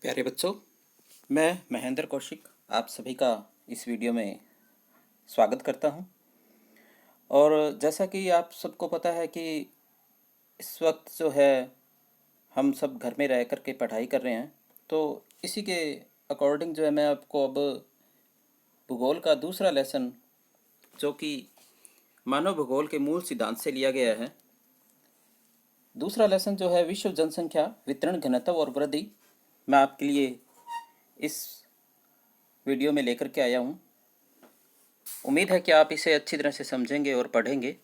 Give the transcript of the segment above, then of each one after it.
प्यारे बच्चों, मैं महेंद्र कौशिक आप सभी का इस वीडियो में स्वागत करता हूं। और जैसा कि आप सबको पता है कि इस वक्त जो है हम सब घर में रह कर के पढ़ाई कर रहे हैं, तो इसी के अकॉर्डिंग जो है मैं आपको अब भूगोल का दूसरा लेसन, जो कि मानव भूगोल के मूल सिद्धांत से लिया गया है, दूसरा लेसन जो है विश्व जनसंख्या वितरण घनत्व और वृद्धि, मैं आपके लिए इस वीडियो में लेकर के आया हूँ। उम्मीद है कि आप इसे अच्छी तरह से समझेंगे और पढ़ेंगे।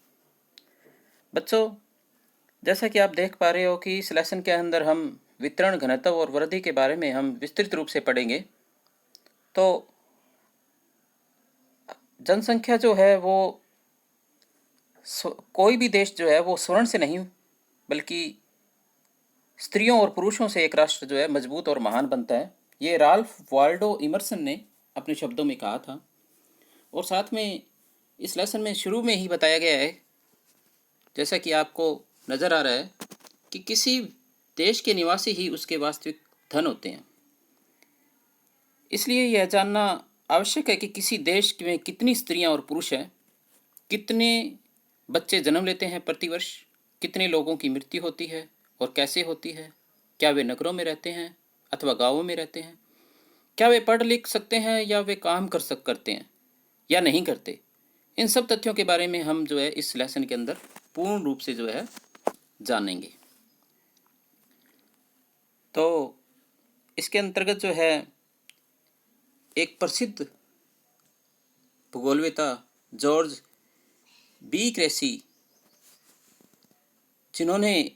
बच्चों, जैसा कि आप देख पा रहे हो कि इस लेसन के अंदर हम वितरण घनत्व और वृद्धि के बारे में हम विस्तृत रूप से पढ़ेंगे। तो जनसंख्या जो है वो कोई भी देश जो है वो स्वर्ण से नहीं, बल्कि स्त्रियों और पुरुषों से एक राष्ट्र जो है मजबूत और महान बनता है। ये राल्फ वाल्डो इमर्सन ने अपने शब्दों में कहा था। और साथ में इस लेसन में शुरू में ही बताया गया है, जैसा कि आपको नज़र आ रहा है, कि किसी देश के निवासी ही उसके वास्तविक धन होते हैं। इसलिए यह जानना आवश्यक है कि किसी देश में कितनी स्त्रियां और पुरुष हैं, कितने बच्चे जन्म लेते हैं प्रतिवर्ष, कितने लोगों की मृत्यु होती है और कैसे होती है, क्या वे नगरों में रहते हैं अथवा गांवों में रहते हैं, क्या वे पढ़ लिख सकते हैं या वे काम करते हैं या नहीं करते। इन सब तथ्यों के बारे में हम जो है इस लेसन के अंदर पूर्ण रूप से जो है जानेंगे। तो इसके अंतर्गत जो है एक प्रसिद्ध भूगोलवेता जॉर्ज बी क्रेसी, जिन्होंने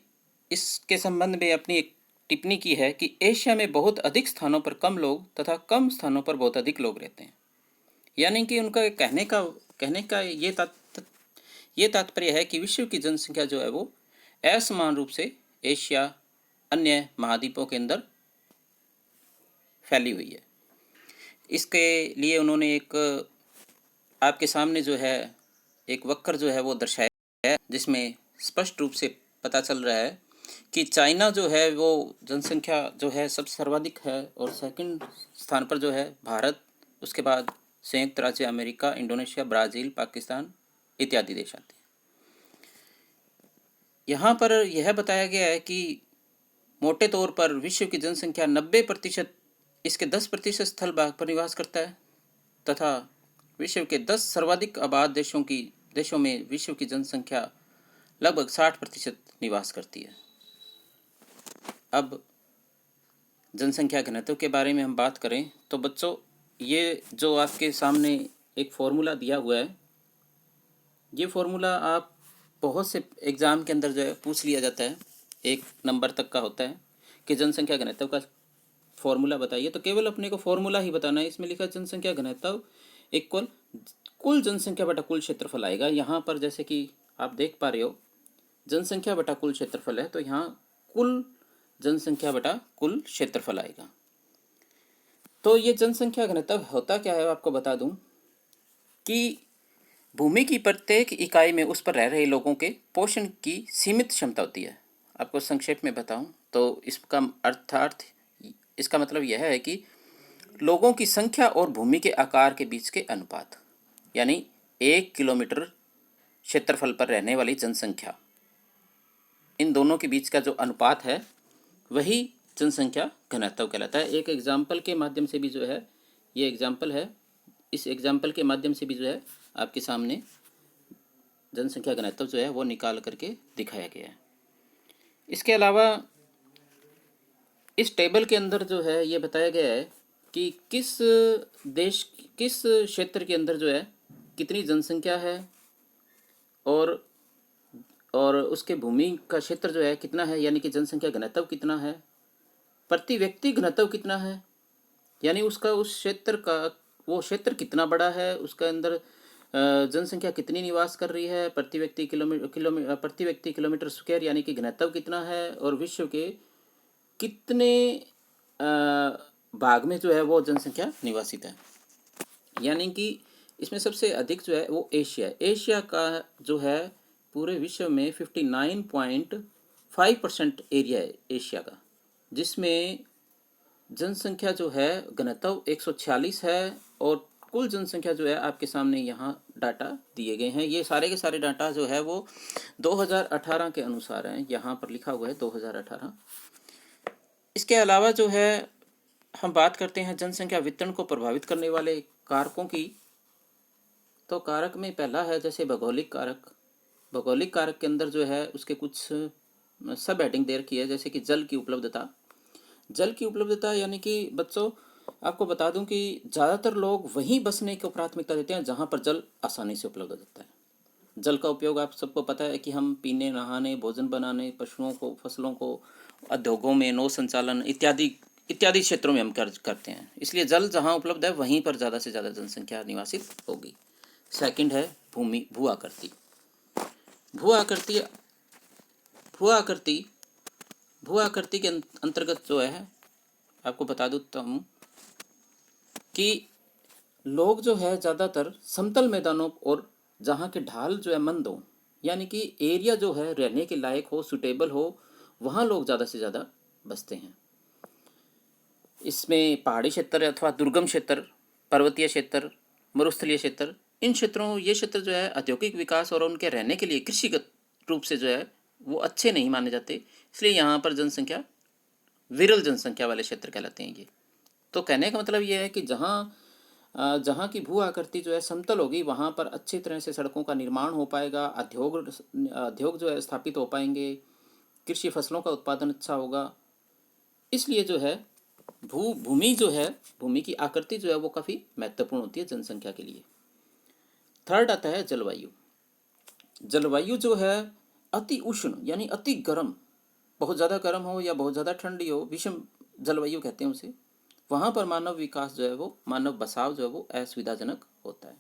इसके संबंध में अपनी एक टिप्पणी की है कि एशिया में बहुत अधिक स्थानों पर कम लोग तथा कम स्थानों पर बहुत अधिक लोग रहते हैं। यानी कि उनका कहने का ये तात्पर्य है कि विश्व की जनसंख्या जो है वो असमान रूप से एशिया अन्य महाद्वीपों के अंदर फैली हुई है। इसके लिए उन्होंने एक आपके सामने जो है एक वक्र जो है वो दर्शाया है, जिसमें स्पष्ट रूप से पता चल रहा है कि चाइना जो है वो जनसंख्या जो है सबसे सर्वाधिक है, और सेकंड स्थान पर जो है भारत, उसके बाद संयुक्त राज्य अमेरिका, इंडोनेशिया, ब्राज़ील, पाकिस्तान इत्यादि देश आते हैं। यहाँ पर यह बताया गया है कि मोटे तौर पर विश्व की जनसंख्या 90% इसके 10% स्थल भाग पर निवास करता है, तथा विश्व के 10 सर्वाधिक आबाद देशों में विश्व की जनसंख्या लगभग 60% निवास करती है। अब जनसंख्या घनत्व के बारे में हम बात करें तो बच्चों, ये जो आपके सामने एक फॉर्मूला दिया हुआ है, ये फॉर्मूला आप बहुत से एग्ज़ाम के अंदर जो है पूछ लिया जाता है, 1 नंबर तक का होता है कि जनसंख्या घनत्व का फॉर्मूला बताइए। तो केवल अपने को फॉर्मूला ही बताना है। इसमें लिखा जनसंख्या घनत्व इक्वल कुल जनसंख्या बटा कुल क्षेत्रफल आएगा। यहाँ पर जैसे कि आप देख पा रहे हो, जनसंख्या बटा कुल क्षेत्रफल है, तो यहाँ कुल जनसंख्या बटा कुल क्षेत्रफल आएगा। तो ये जनसंख्या घनत्व होता क्या है, आपको बता दूं कि भूमि की प्रत्येक इकाई में उस पर रह रहे लोगों के पोषण की सीमित क्षमता होती है। आपको संक्षेप में बताऊं तो इसका मतलब यह है कि लोगों की संख्या और भूमि के आकार के बीच के अनुपात, यानी 1 किलोमीटर क्षेत्रफल पर रहने वाली जनसंख्या, इन दोनों के बीच का जो अनुपात है वही जनसंख्या घनत्व कहलाता है। एक एग्जाम्पल के माध्यम से भी जो है, ये एग्जाम्पल है, इस एग्जाम्पल के माध्यम से भी जो है आपके सामने जनसंख्या घनत्व जो है वो निकाल करके दिखाया गया है। इसके अलावा इस टेबल के अंदर जो है ये बताया गया है कि किस क्षेत्र के अंदर जो है कितनी जनसंख्या है, और उसके भूमि का क्षेत्र जो है कितना है, यानी कि जनसंख्या घनत्व कितना है, प्रति व्यक्ति घनत्व कितना है, यानी उसका उस क्षेत्र का वो क्षेत्र कितना बड़ा है, उसके अंदर जनसंख्या कितनी निवास कर रही है, प्रति व्यक्ति किलोमीटर स्क्वायर यानी कि घनत्व कितना है, और विश्व के कितने भाग में जो है वो जनसंख्या निवासित है। यानी कि इसमें सबसे अधिक जो है वो एशिया का जो है पूरे विश्व में 59.5% एरिया है एशिया का, जिसमें जनसंख्या जो है घनत्व 146 है और कुल जनसंख्या जो है आपके सामने यहाँ डाटा दिए गए हैं। ये सारे के सारे डाटा जो है वो 2018 के अनुसार हैं, यहाँ पर लिखा हुआ है 2018। इसके अलावा जो है हम बात करते हैं जनसंख्या वितरण को प्रभावित करने वाले कारकों की। तो कारक में पहला है जैसे भौगोलिक कारक। भौगोलिक कारक के अंदर जो है उसके कुछ सब हेडिंग दे रखी है, जैसे कि जल की उपलब्धता। जल की उपलब्धता यानी कि बच्चों आपको बता दूं कि ज़्यादातर लोग वहीं बसने को प्राथमिकता देते हैं जहां पर जल आसानी से उपलब्ध होता है। जल का उपयोग आप सबको पता है कि हम पीने, नहाने, भोजन बनाने, पशुओं को, फसलों को, उद्योगों में, नौ संचालन इत्यादि इत्यादि क्षेत्रों में हम करते हैं। इसलिए जल जहाँ उपलब्ध है वहीं पर ज़्यादा से ज़्यादा जनसंख्या निवासित होगी। सेकंड है भूमि, भू आकृति। भू आकृति भू आकृति भू आकृति के अंतर्गत जो है आपको बता दूँ हूँ कि लोग जो है ज़्यादातर समतल मैदानों और जहाँ के ढाल जो है मंद हो, यानी कि एरिया जो है रहने के लायक हो, सुटेबल हो, वहाँ लोग ज़्यादा से ज़्यादा बसते हैं। इसमें पहाड़ी क्षेत्र अथवा दुर्गम क्षेत्र, पर्वतीय क्षेत्र, मरुस्थलीय क्षेत्र, इन क्षेत्रों ये क्षेत्र जो है औद्योगिक विकास और उनके रहने के लिए कृषिगत रूप से जो है वो अच्छे नहीं माने जाते, इसलिए यहाँ पर जनसंख्या विरल जनसंख्या वाले क्षेत्र कहलाते हैं ये। तो कहने का मतलब ये है कि जहाँ की भू आकृति जो है समतल होगी वहाँ पर अच्छी तरह से सड़कों का निर्माण हो पाएगा, उद्योग जो है स्थापित हो पाएंगे, कृषि फसलों का उत्पादन अच्छा होगा। इसलिए जो है भूमि जो है, भूमि की आकृति जो है वो काफ़ी महत्वपूर्ण होती है जनसंख्या के लिए। थर्ड आता है जलवायु। जलवायु जो है अति उष्ण यानी अति गर्म, बहुत ज़्यादा गर्म हो या बहुत ज़्यादा ठंडी हो, विषम जलवायु कहते हैं उसे। वहाँ पर मानव विकास जो है वो, मानव बसाव जो है वो असुविधाजनक होता है।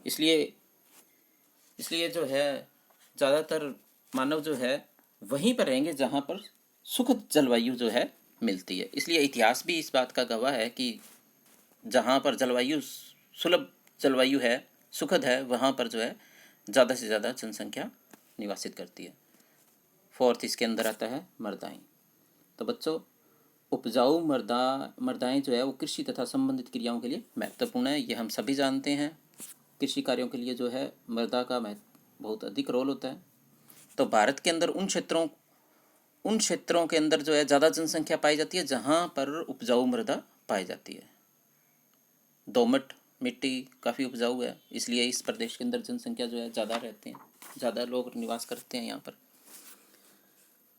इसलिए जो है ज़्यादातर मानव जो है वहीं पर रहेंगे जहाँ पर सुखद जलवायु जो है मिलती है। इसलिए इतिहास भी इस बात का गवाह है कि जहाँ पर जलवायु सुलभ जलवायु है, सुखद है, वहाँ पर जो है ज़्यादा से ज़्यादा जनसंख्या निवासित करती है। फोर्थ इसके अंदर आता है मृदाएँ। तो बच्चों उपजाऊ मृदाएँ जो है वो कृषि तथा संबंधित क्रियाओं के लिए महत्वपूर्ण है, ये हम सभी जानते हैं। कृषि कार्यों के लिए जो है मृदा का बहुत अधिक रोल होता है। तो भारत के अंदर उन क्षेत्रों के अंदर जो है ज़्यादा जनसंख्या पाई जाती है जहाँ पर उपजाऊ मृदा पाई जाती है। दोमट मिट्टी काफ़ी उपजाऊ है, इसलिए इस प्रदेश के अंदर जनसंख्या जो है ज़्यादा रहते हैं, ज़्यादा लोग निवास करते हैं यहाँ पर।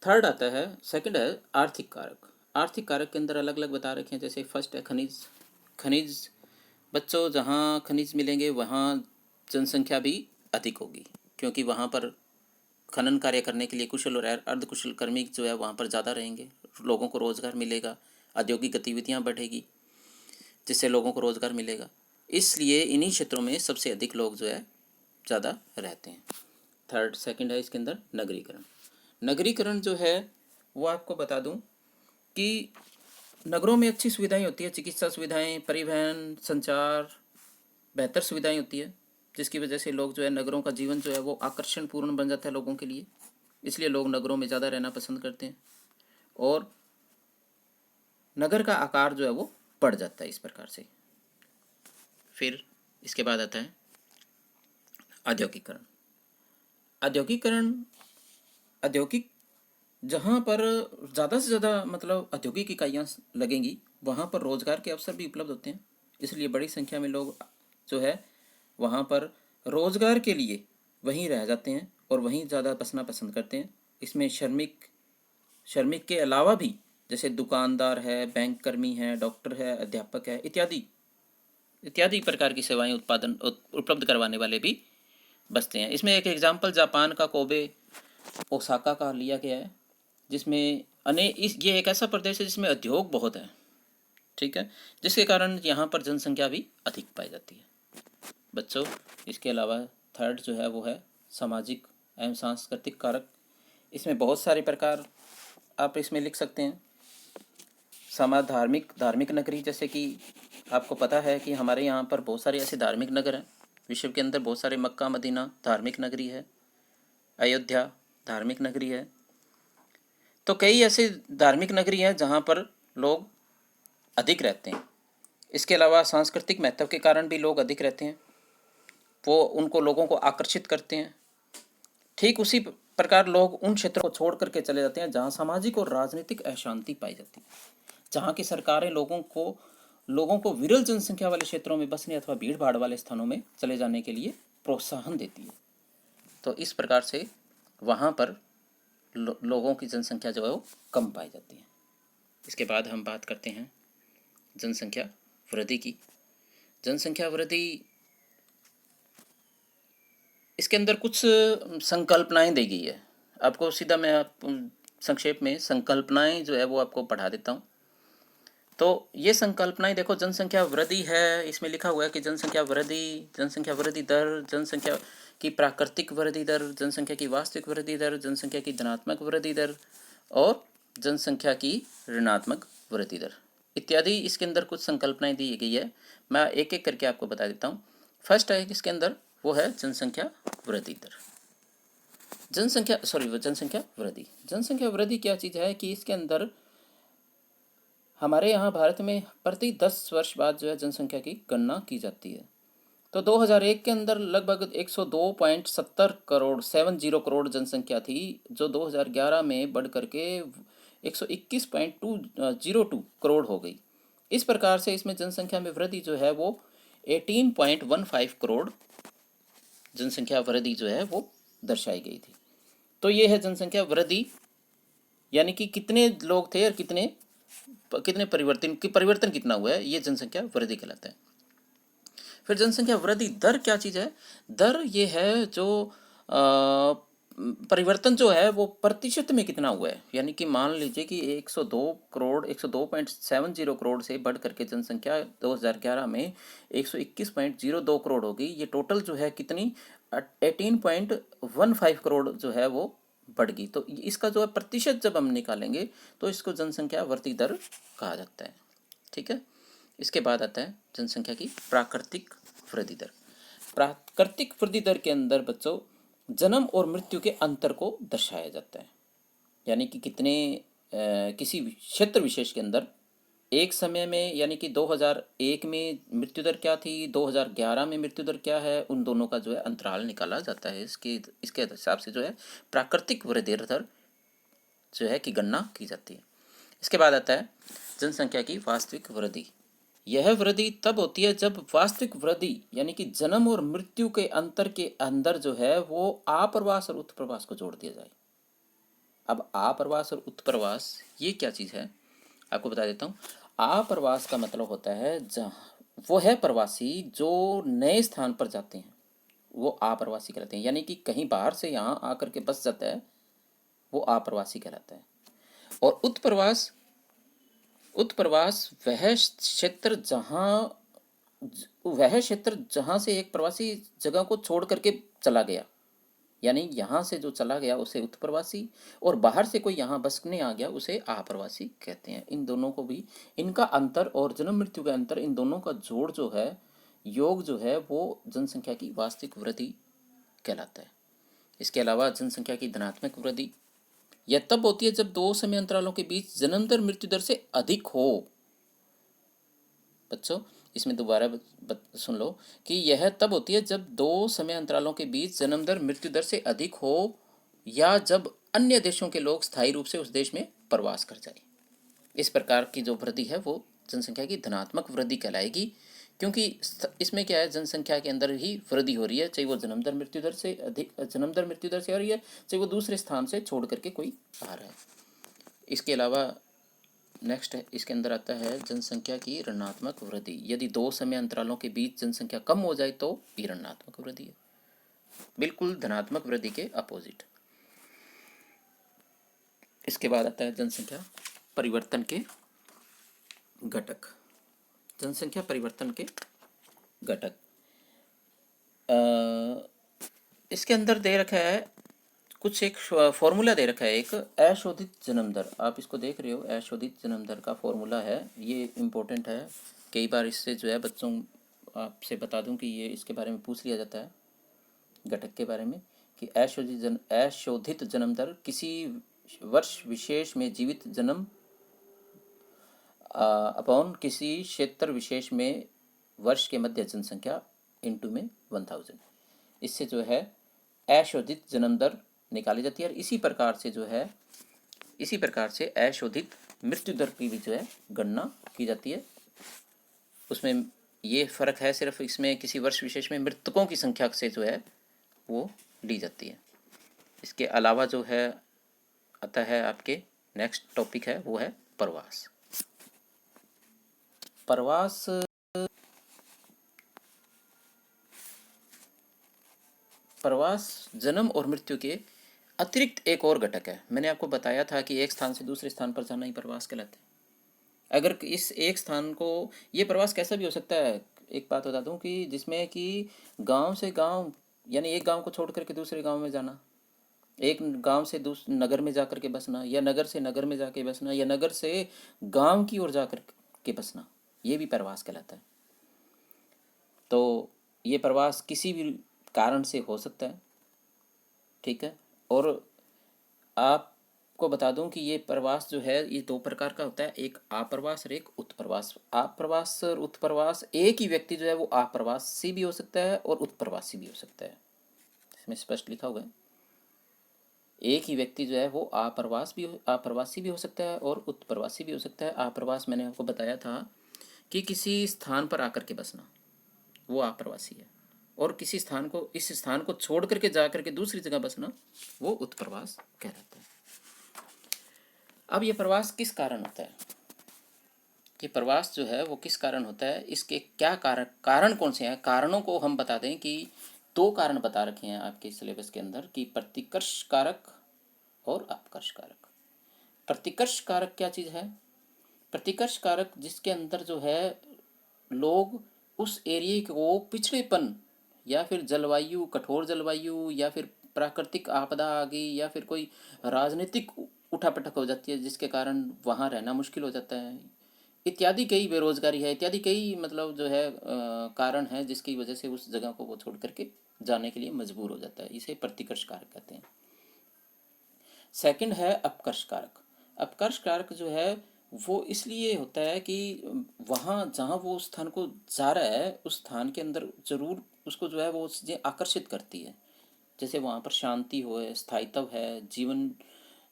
थर्ड आता है, सेकंड है आर्थिक कारक। आर्थिक कारक के अंदर अलग अलग बता रखे हैं, जैसे फर्स्ट है खनिज। बच्चों जहाँ खनिज मिलेंगे वहाँ जनसंख्या भी अधिक होगी, क्योंकि वहाँ पर खनन कार्य करने के लिए कुशल और अर्धकुशल कार्मिक जो है वहाँ पर ज़्यादा रहेंगे, लोगों को रोज़गार मिलेगा, औद्योगिक गतिविधियाँ बढ़ेगी जिससे लोगों को रोज़गार मिलेगा। इसलिए इन्हीं क्षेत्रों में सबसे अधिक लोग जो है ज़्यादा रहते हैं। सेकंड है इसके अंदर नगरीकरण। नगरीकरण जो है वो आपको बता दूं कि नगरों में अच्छी सुविधाएं होती है, चिकित्सा सुविधाएं, परिवहन, संचार, बेहतर सुविधाएं होती है, जिसकी वजह से लोग जो है नगरों का जीवन जो है वो आकर्षणपूर्ण बन जाता है लोगों के लिए। इसलिए लोग नगरों में ज़्यादा रहना पसंद करते हैं और नगर का आकार जो है वो बढ़ जाता है इस प्रकार से। फिर इसके बाद आता है औद्योगिकरण। औद्योगिक जहाँ पर ज़्यादा से ज़्यादा मतलब औद्योगिक इकाइयाँ लगेंगी वहाँ पर रोज़गार के अवसर भी उपलब्ध होते हैं, इसलिए बड़ी संख्या में लोग जो है वहाँ पर रोज़गार के लिए वहीं रह जाते हैं और वहीं ज़्यादा बसना पसंद करते हैं। इसमें श्रमिक के अलावा भी जैसे दुकानदार है, बैंक कर्मी है, डॉक्टर है, अध्यापक है, इत्यादि प्रकार की सेवाएं उपलब्ध करवाने वाले भी बसते हैं। इसमें एक एग्जाम्पल जापान का कोबे, ओसाका का लिया गया है, जिसमें ये एक ऐसा प्रदेश है जिसमें उद्योग बहुत है, ठीक है, जिसके कारण यहाँ पर जनसंख्या भी अधिक पाई जाती है। बच्चों इसके अलावा थर्ड जो है वो है सामाजिक एवं सांस्कृतिक कारक। इसमें बहुत सारे प्रकार आप इसमें लिख सकते हैं। धार्मिक नगरी, जैसे कि आपको पता है कि हमारे यहाँ पर बहुत सारे ऐसे धार्मिक नगर हैं विश्व के अंदर, बहुत सारे, मक्का मदीना धार्मिक नगरी है, अयोध्या धार्मिक नगरी है। तो कई ऐसे धार्मिक नगरी हैं जहाँ पर लोग अधिक रहते हैं। इसके अलावा सांस्कृतिक महत्व के कारण भी लोग अधिक रहते हैं, वो उनको लोगों को आकर्षित करते हैं। ठीक उसी प्रकार लोग उन क्षेत्रों को छोड़ करके चले जाते हैं जहाँ सामाजिक और राजनीतिक अशांति पाई जाती है, जहाँ की सरकारें लोगों को विरल जनसंख्या वाले क्षेत्रों में बसने अथवा भीड़ भाड़ वाले स्थानों में चले जाने के लिए प्रोत्साहन देती है। तो इस प्रकार से वहाँ पर लोगों की जनसंख्या जो है वो कम पाई जाती है। इसके बाद हम बात करते हैं जनसंख्या वृद्धि की। जनसंख्या वृद्धि, इसके अंदर कुछ संकल्पनाएं दी गई है। आपको सीधा मैं संक्षेप में संकल्पनाएं जो है वो आपको पढ़ा देता हूँ। तो ये संकल्पनाएं देखो, जनसंख्या वृद्धि है, इसमें लिखा हुआ है कि जनसंख्या वृद्धि दर, जनसंख्या की प्राकृतिक वृद्धि दर, जनसंख्या की वास्तविक वृद्धि दर, जनसंख्या की धनात्मक वृद्धि दर और जनसंख्या की ऋणात्मक वृद्धि दर इत्यादि। इसके अंदर कुछ संकल्पनाएं दी गई है, मैं एक एक करके आपको बता देता हूँ। फर्स्ट है इसके अंदर, वो है जनसंख्या वृद्धि दर। जनसंख्या वृद्धि क्या चीज़ है कि इसके अंदर हमारे यहाँ भारत में प्रति 10 वर्ष बाद जो है जनसंख्या की गणना की जाती है। तो 2001 के अंदर लगभग 102.70 करोड़ 70 करोड़ जनसंख्या थी, जो 2011 में बढ़ करके 121.202 करोड़ हो गई। इस प्रकार से इसमें जनसंख्या में वृद्धि जो है वो 18.15 करोड़ जनसंख्या वृद्धि जो है वो दर्शाई गई थी। तो ये है जनसंख्या वृद्धि, यानी कि कितने लोग थे और कितने परिवर्तन कितना हुआ है, ये जनसंख्या वृद्धि कहलाता है। फिर जनसंख्या वृद्धि दर क्या चीज़ है? दर ये है जो परिवर्तन जो है वो प्रतिशत में कितना हुआ है, यानी कि मान लीजिए कि 102.70 करोड़ से बढ़ करके जनसंख्या 2011 में 121.02 करोड़ हो गई। ये टोटल जो है कितनी 18.15 करोड़ जो है वो बढ़ गई। तो इसका जो है प्रतिशत जब हम निकालेंगे तो इसको जनसंख्या वृद्धि दर कहा जाता है। ठीक है। इसके बाद आता है जनसंख्या की प्राकृतिक वृद्धि दर। प्राकृतिक वृद्धि दर के अंदर बच्चों जन्म और मृत्यु के अंतर को दर्शाया जाता है, यानी कि कितने किसी क्षेत्र विशेष के अंदर एक समय में, यानी कि 2001 में मृत्यु दर क्या थी, 2011 में मृत्यु दर क्या है, उन दोनों का जो है अंतराल निकाला जाता है। इसके हिसाब से जो है प्राकृतिक वृद्धि दर जो है कि गणना की जाती है। इसके बाद आता है जनसंख्या की वास्तविक वृद्धि। यह वृद्धि तब होती है जब वास्तविक वृद्धि यानी कि जन्म और मृत्यु के अंतर के अंदर जो है वो आप्रवास और उत्प्रवास को जोड़ दिया जाए। अब आप्रवास और उत्प्रवास ये क्या चीज़ है, आपको बता देता हूँ। आप्रवास का मतलब होता है जहाँ वो है प्रवासी जो नए स्थान पर जाते हैं, वो आप्रवासी कहलाते हैं। यानी कि कहीं बाहर से यहाँ आकर के बस जाता है, वो आप्रवासी कहलाता है। और उत्प्रवास वह क्षेत्र जहाँ से एक प्रवासी जगह को छोड़ करके चला गया, यानी यहाँ से जो चला गया उसे उत्प्रवासी, और बाहर से कोई यहाँ बसने आ गया उसे आप्रवासी कहते हैं। इन दोनों को भी, इनका अंतर और जन्म मृत्यु का अंतर, इन दोनों का जोड़ जो है, योग जो है, वो जनसंख्या की वास्तविक वृद्धि कहलाता है। इसके अलावा जनसंख्या की धनात्मक वृद्धि यह तब होती है जब दो समय अंतरालों के बीच जन्म दर मृत्यु दर से अधिक हो। बच्चों इसमें दोबारा सुन लो कि यह तब होती है जब दो समय अंतरालों के बीच जन्म दर मृत्यु दर से अधिक हो, या जब अन्य देशों के लोग स्थायी रूप से उस देश में प्रवास कर जाए। इस प्रकार की जो वृद्धि है वो जनसंख्या की धनात्मक वृद्धि कहलाएगी, क्योंकि इसमें क्या है, जनसंख्या के अंदर ही वृद्धि हो रही है, चाहे वो जन्म दर मृत्यु दर से हो रही है, चाहे वो दूसरे स्थान से छोड़ करके कोई आ रहा है। इसके अलावा नेक्स्ट है, इसके अंदर आता है जनसंख्या की ऋणात्मक वृद्धि। यदि दो समय अंतरालों के बीच जनसंख्या कम हो जाए तो ये ऋणात्मक वृद्धि है, बिल्कुल धनात्मक वृद्धि के अपोजिट। इसके बाद आता है जनसंख्या परिवर्तन के घटक। जनसंख्या परिवर्तन के घटक इसके अंदर दे रखा है कुछ, एक फॉर्मूला दे रखा है, एक अशोधित जन्म दर। आप इसको देख रहे हो, अशोधित जन्म दर का फॉर्मूला है, ये इम्पोर्टेंट है। कई बार इससे जो है बच्चों, आपसे बता दूं कि ये इसके बारे में पूछ लिया जाता है घटक के बारे में, कि अशोधित जन्म दर किसी वर्ष विशेष में जीवित जन्म अपॉन किसी क्षेत्र विशेष में वर्ष के मध्य जनसंख्या इंटू में 1000। इससे जो है अशोधित जन्म दर निकाली जाती है और इसी प्रकार से अशोधित मृत्यु दर की भी जो है गणना की जाती है। उसमें ये फ़र्क है सिर्फ, इसमें किसी वर्ष विशेष में मृतकों की संख्या से जो है वो ली जाती है। इसके अलावा जो है आता है आपके नेक्स्ट टॉपिक है वो है प्रवास। प्रवास जन्म और मृत्यु के अतिरिक्त एक और घटक है। मैंने आपको बताया था कि एक स्थान से दूसरे स्थान पर जाना ही प्रवास कहलाता है। अगर इस एक स्थान को, ये प्रवास कैसा भी हो सकता है, एक बात बता दूं कि जिसमें कि गांव से गांव, यानी एक गांव को छोड़ करके दूसरे गांव में जाना, एक गांव से दूसरे नगर में जाकर के बसना, या नगर से नगर में जाके बसना, या नगर से गांव की ओर जाकर के बसना, ये भी प्रवास कहलाता है। तो ये प्रवास किसी भी कारण से हो सकता है, ठीक है। और आपको बता दूं कि ये प्रवास जो है ये दो प्रकार का होता है, एक आप्रवास और एक उत्प्रवास। आप्रवास और उत्प्रवास, एक ही व्यक्ति जो है वो आप्रवासी भी हो सकता है और उत्प्रवासी भी हो सकता है, इसमें स्पष्ट लिखा हुआ है। एक ही व्यक्ति जो है वो आप्रवासी भी हो सकता है और उत्प्रवासी भी हो सकता है। आप्रवास मैंने आपको बताया था कि किसी स्थान पर आकर के बसना, वो आप्रवासी है। और किसी स्थान को, इस स्थान को छोड़ करके जा करके दूसरी जगह बसना, वो उत्प्रवास कहलाता है। अब ये प्रवास किस कारण होता है, ये प्रवास जो है वो किस कारण होता है, इसके क्या कारण कौन से हैं। कारणों को हम बता दें कि दो कारण बता रखे हैं आपके सिलेबस के अंदर, कि प्रतिकर्ष कारक और अपकर्ष कारक। प्रतिकर्ष कारक क्या चीज़ है? प्रतिकर्ष कारक जिसके अंदर जो है लोग उस एरिया को पिछड़ेपन, या फिर जलवायु, कठोर जलवायु, या फिर प्राकृतिक आपदा आ गई, या फिर कोई राजनीतिक उठापटक हो जाती है जिसके कारण वहाँ रहना मुश्किल हो जाता है, इत्यादि कई, बेरोजगारी है इत्यादि कई, मतलब जो है कारण है जिसकी वजह से उस जगह को वो छोड़ करके जाने के लिए मजबूर हो जाता है। इसे प्रतिकर्ष कारक कहते हैं। सेकंड है अपकर्ष कारक। अपकर्ष कारक जो है वो इसलिए होता है कि वहाँ जहाँ वो उस स्थान को जा रहा है, उस स्थान के अंदर जरूर उसको जो है वो चीज़ें आकर्षित करती है। जैसे वहाँ पर शांति हो, स्थायित्व है,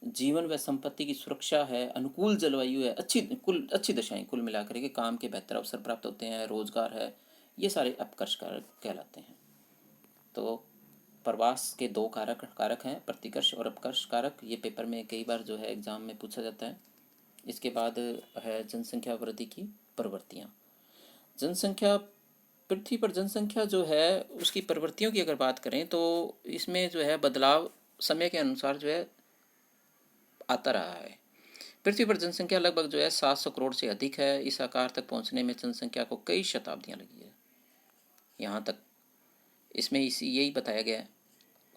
जीवन व संपत्ति की सुरक्षा है, अनुकूल जलवायु है, अच्छी दशाएं, कुल मिलाकर के काम के बेहतर अवसर प्राप्त होते हैं, रोजगार है, ये सारे अपकर्ष कारक कहलाते हैं। तो प्रवास के दो कारक हैं, प्रतिकर्ष और अपकर्ष कारक। ये पेपर में कई बार जो है एग्जाम में पूछा जाता है। इसके बाद है जनसंख्या वृद्धि की प्रवृत्तियाँ। जनसंख्या, पृथ्वी पर जनसंख्या जो है उसकी प्रवृत्तियों की अगर बात करें तो इसमें जो है बदलाव समय के अनुसार जो है आता रहा है। पृथ्वी पर जनसंख्या लगभग जो है 700 करोड़ से अधिक है। इस आकार तक पहुंचने में जनसंख्या को कई शताब्दियां लगी है। यहाँ तक इसमें यही बताया गया है।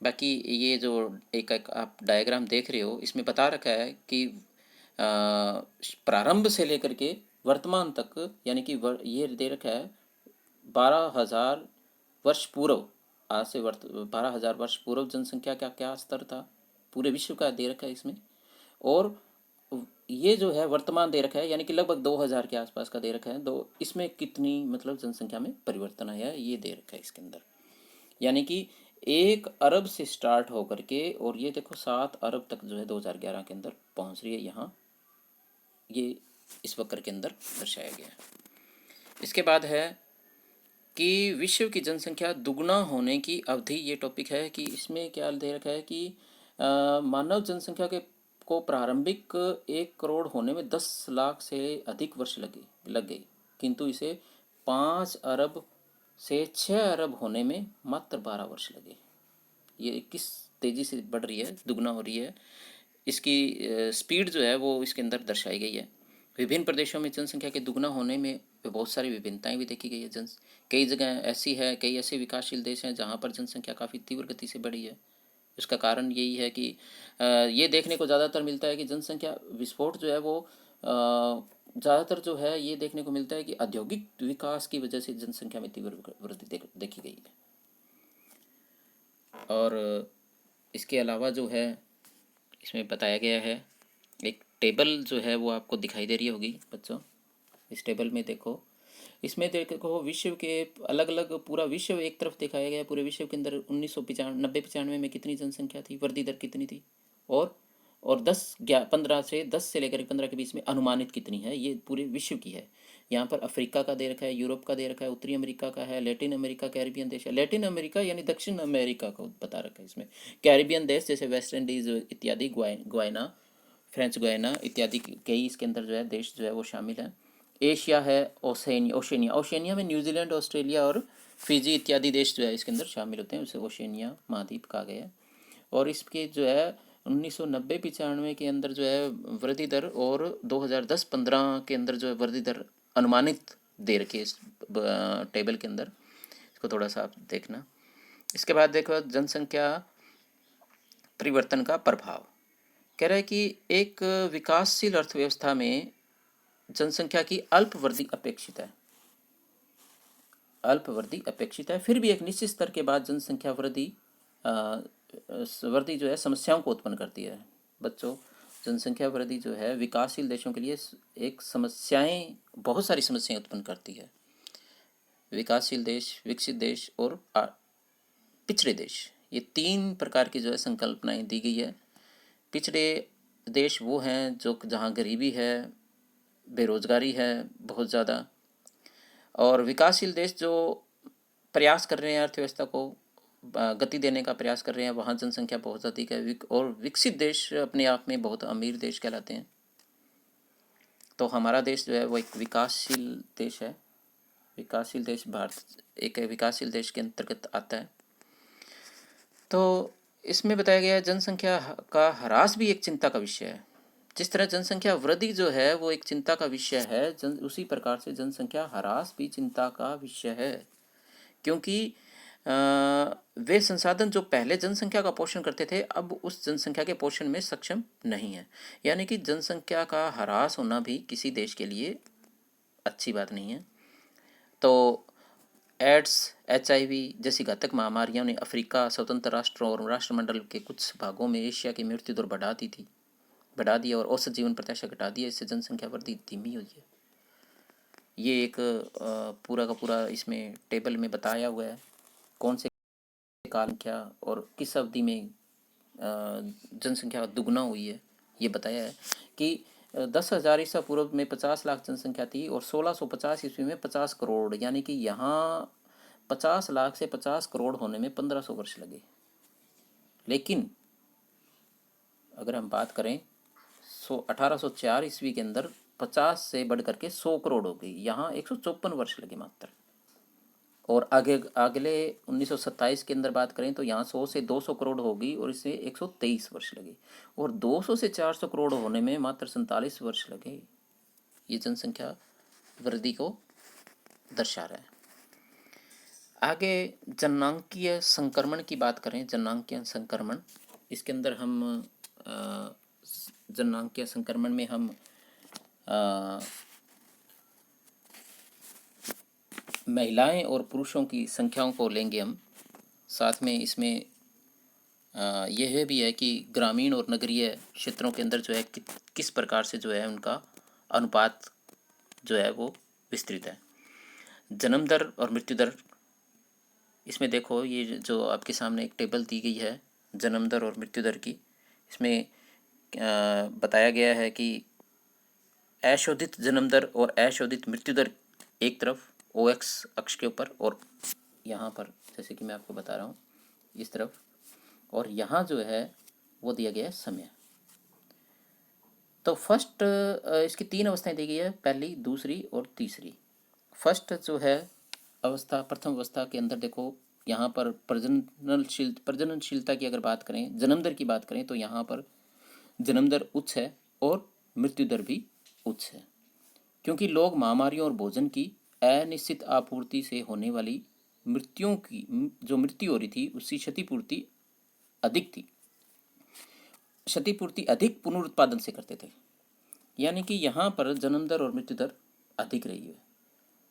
बाकी ये जो एक आप डायग्राम देख रहे हो, इसमें बता रखा है कि प्रारंभ से लेकर के वर्तमान तक, यानी कि ये दे रखा है 12,000 वर्ष पूर्व, आज से 12,000 वर्ष पूर्व जनसंख्या का क्या स्तर था, पूरे विश्व का दे रखा है इसमें। और ये जो है वर्तमान दे रखा है, यानी कि लगभग 2000 के आसपास का दे रखा है। तो इसमें कितनी मतलब जनसंख्या में परिवर्तन आया है ये दे रखा है इसके अंदर। यानी कि 1 अरब से स्टार्ट होकर के, और ये देखो 7 अरब तक जो है 2011 के अंदर पहुंच रही है, यहाँ ये इस वक्र के अंदर दर्शाया गया है। इसके बाद है कि विश्व की जनसंख्या दुगुना होने की अवधि, ये टॉपिक है कि इसमें क्या दे रखा है कि मानव जनसंख्या के को प्रारंभिक 1 करोड़ होने में 10 लाख से अधिक वर्ष लग गए, किंतु इसे 5 अरब से 6 अरब होने में मात्र 12 वर्ष लगे। ये किस तेज़ी से बढ़ रही है, दुगना हो रही है, इसकी स्पीड जो है वो इसके अंदर दर्शाई गई है। विभिन्न प्रदेशों में जनसंख्या के दुगना होने में बहुत सारी विभिन्नताएं भी देखी गई है। कई जगह ऐसी है, कई ऐसे विकासशील देश हैं जहाँ पर जनसंख्या काफ़ी तीव्र गति से बढ़ी है। इसका कारण यही है कि ये देखने को ज़्यादातर मिलता है कि जनसंख्या विस्फोट जो है वो ज़्यादातर जो है ये देखने को मिलता है कि औद्योगिक विकास की वजह से जनसंख्या में तीव्र वृद्धि देखी गई है। और इसके अलावा जो है इसमें बताया गया है, एक टेबल जो है वो आपको दिखाई दे रही होगी बच्चों, इस टेबल में देखो, इसमें देखो विश्व के अलग अलग, पूरा विश्व एक तरफ दिखाया गया है। पूरे विश्व के अंदर 1995 में कितनी जनसंख्या थी, वृद्धि दर कितनी थी, और 15 से 10 से लेकर 15 के बीच में अनुमानित कितनी है, ये पूरे विश्व की है। यहाँ पर अफ्रीका का दे रखा है, यूरोप का दे रखा है, उत्तरी अमेरिका का है, लैटिन अमेरिका, कैरिबियन देश है। लैटिन अमेरिका यानी दक्षिण अमेरिका को बता रखा है इसमें। कैरिबियन देश जैसे वेस्ट इंडीज इत्यादि, गुयाना, फ्रेंच गुयाना इत्यादि कई इसके अंदर जो है देश जो है वो शामिल है। एशिया है ओशेनिया में न्यूजीलैंड, ऑस्ट्रेलिया और फिजी इत्यादि देश जो है इसके अंदर शामिल होते हैं, उसे ओशेनिया महाद्वीप कहा गया है। और इसके जो है 1990-95 के अंदर जो है वृद्धि दर, और 2010-15 के अंदर जो है वृद्धि दर अनुमानित दे रखी है इस टेबल के अंदर। इसको थोड़ा सा आप देखना। इसके बाद देखो जनसंख्या परिवर्तन का प्रभाव। कह रहा है कि एक विकासशील अर्थव्यवस्था में जनसंख्या की अल्प वृद्धि अपेक्षित है। अल्प वृद्धि अपेक्षित है, फिर भी एक निश्चित स्तर के बाद जनसंख्या वृद्धि जो है समस्याओं को उत्पन्न करती है। बच्चों, जनसंख्या वृद्धि जो है विकासशील देशों के लिए एक समस्याएं, बहुत सारी समस्याएं उत्पन्न करती है। विकासशील देश, विकसित देश और पिछड़े देश, ये 3 प्रकार की जो है संकल्पनाएं दी गई है। पिछड़े देश वो हैं जो जहाँ गरीबी है, बेरोजगारी है बहुत ज़्यादा, और विकासशील देश जो प्रयास कर रहे हैं अर्थव्यवस्था को गति देने का प्रयास कर रहे हैं, वहाँ जनसंख्या बहुत अधिक है। और विकसित देश अपने आप में बहुत अमीर देश कहलाते हैं। तो हमारा देश जो है वो एक विकासशील देश है। विकासशील देश भारत एक विकासशील देश के अंतर्गत आता है। तो इसमें बताया गया है जनसंख्या का ह्रास भी एक चिंता का विषय है। जिस तरह जनसंख्या वृद्धि जो है वो एक चिंता का विषय है, उसी प्रकार से जनसंख्या ह्रास भी चिंता का विषय है। क्योंकि वे संसाधन जो पहले जनसंख्या का पोषण करते थे, अब उस जनसंख्या के पोषण में सक्षम नहीं है। यानी कि जनसंख्या का ह्रास होना भी किसी देश के लिए अच्छी बात नहीं है। तो एड्स, HIV जैसी घातक महामारियों ने अफ्रीका, स्वतंत्र राष्ट्रों और राष्ट्रमंडल के कुछ भागों में एशिया की मृत्यु दर बढ़ा दी और औसत जीवन प्रत्याशा घटा दी है। इससे जनसंख्या वृद्धि धीमी हुई है। ये एक पूरा का पूरा इसमें टेबल में बताया हुआ है कौन से काल क्या और किस अवधि में जनसंख्या दुगना हुई है। ये बताया है कि 10,000 ईसा पूर्व में 50 लाख जनसंख्या थी और 1650 ईस्वी में 50 करोड़, यानी कि यहाँ 50 लाख से 50 करोड़ होने में 1500 वर्ष लगे। लेकिन अगर हम बात करें 1804 ईस्वी के अंदर 50 से बढ़ करके 100 करोड़ हो गई, यहाँ 154 वर्ष लगे मात्र। और अगले 1927 के अंदर बात करें तो यहाँ 100 से 200 करोड़ होगी और इससे 123 वर्ष लगे। और 200 से 400 करोड़ होने में मात्र 47 वर्ष लगे। ये जनसंख्या वृद्धि को दर्शा रहा है। आगे जननांकीय संक्रमण की बात करें। जननांकीय संक्रमण, इसके अंदर हम जननांकीय संक्रमण में हम महिलाएं और पुरुषों की संख्याओं को लेंगे हम साथ में। इसमें यह भी है कि ग्रामीण और नगरीय क्षेत्रों के अंदर जो है किस प्रकार से जो है उनका अनुपात जो है वो विस्तृत है। जन्म दर और मृत्यु दर, इसमें देखो ये जो आपके सामने एक टेबल दी गई है जन्म दर और मृत्यु दर की। इसमें बताया गया है कि अशोधित जन्म दर और अशोधित मृत्यु दर एक तरफ OX अक्ष के ऊपर, और यहाँ पर जैसे कि मैं आपको बता रहा हूँ इस तरफ, और यहाँ जो है वो दिया गया है समय। तो फर्स्ट इसकी 3 अवस्थाएं दी गई है, पहली, दूसरी और तीसरी। फर्स्ट जो है अवस्था, प्रथम अवस्था के अंदर देखो यहाँ पर प्रजननशीलता की अगर बात करें, जन्म दर की बात करें तो यहाँ पर जन्म दर उच्च है और मृत्यु दर भी उच्च है, क्योंकि लोग महामारियों और भोजन की अनिश्चित आपूर्ति से होने वाली मृत्यु हो रही थी उसकी क्षतिपूर्ति अधिक थी। क्षतिपूर्ति अधिक पुनरुत्पादन से करते थे, यानी कि यहाँ पर जन्म दर और मृत्यु दर अधिक रही है।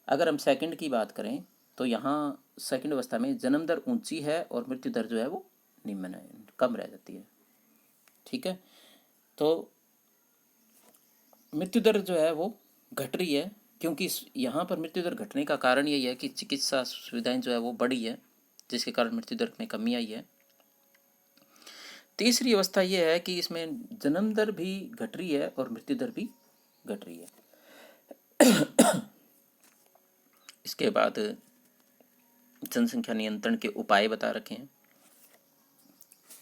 अगर हम सेकंड की बात करें तो यहाँ सेकंड अवस्था में जन्म दर ऊंची है और मृत्यु दर जो है वो निम्न है, कम रह जाती है। ठीक है, तो मृत्यु दर जो है वो घट रही है क्योंकि यहाँ पर मृत्यु दर घटने का कारण यही है कि चिकित्सा सुविधाएं जो है वो बढ़ी है, जिसके कारण मृत्यु दर में कमी आई है। तीसरी अवस्था यह है कि इसमें जन्म दर भी घट रही है और मृत्यु दर भी घट रही है। इसके बाद जनसंख्या नियंत्रण के उपाय बता रखे हैं।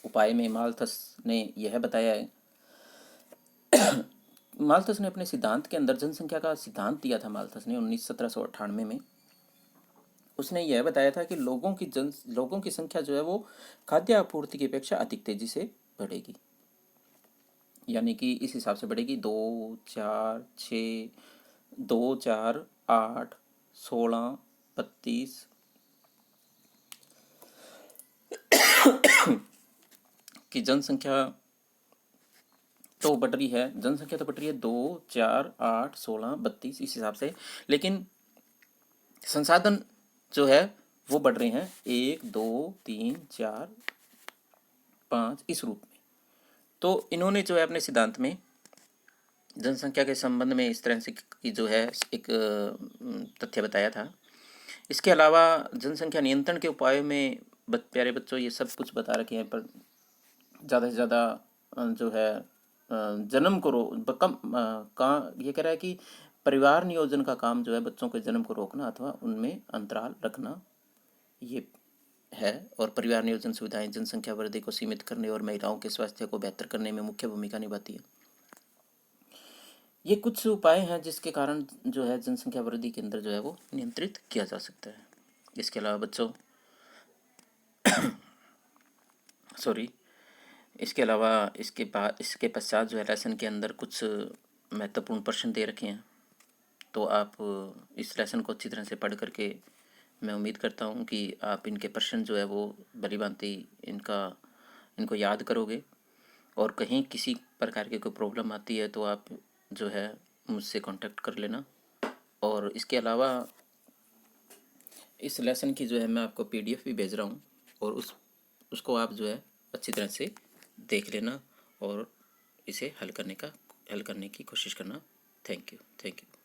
उपाय में माल्थस ने यह बताया है, माल्थस ने अपने सिद्धांत के अंदर जनसंख्या का सिद्धांत दिया था। माल्थस ने 1798 में उसने यह बताया था कि लोगों की संख्या जो है वो खाद्य आपूर्ति की अपेक्षा अधिक तेजी से बढ़ेगी, यानी कि इस हिसाब से बढ़ेगी 2, 4, 6, 2, 4, 8, 16, 32 की जनसंख्या तो बढ़ रही है। जनसंख्या तो बढ़ रही है 2, 4, 8, 16, 32 इस हिसाब से, लेकिन संसाधन जो है वो बढ़ रहे हैं 1, 2, 3, 4, 5 इस रूप में। तो इन्होंने जो है अपने सिद्धांत में जनसंख्या के संबंध में इस तरह से की जो है एक तथ्य बताया था। इसके अलावा जनसंख्या नियंत्रण के उपायों में प्यारे बच्चों ये सब कुछ बता रखे हैं, पर ज़्यादा से ज़्यादा जो है जन्म को ये कह रहा है कि परिवार नियोजन का काम जो है बच्चों के जन्म को रोकना अथवा उनमें अंतराल रखना ये है, और परिवार नियोजन सुविधाएं जनसंख्या वृद्धि को सीमित करने और महिलाओं के स्वास्थ्य को बेहतर करने में मुख्य भूमिका निभाती है। ये कुछ उपाय हैं जिसके कारण जो है जनसंख्या वृद्धि के अंदर जो है वो नियंत्रित किया जा सकता है। इसके अलावा बच्चों सॉरी इसके अलावा इसके पश्चात जो है लेसन के अंदर कुछ महत्वपूर्ण प्रश्न दे रखे हैं, तो आप इस लेसन को अच्छी तरह से पढ़ करके मैं उम्मीद करता हूँ कि आप इनके प्रश्न जो है वो भलीभांति इनको याद करोगे, और कहीं किसी प्रकार की कोई प्रॉब्लम आती है तो आप जो है मुझसे कांटेक्ट कर लेना। और इसके अलावा इस लेसन की जो है मैं आपको PDF भी भेज रहा हूँ, और उसको आप जो है अच्छी तरह से देख लेना और इसे हल करने की कोशिश करना। Thank you.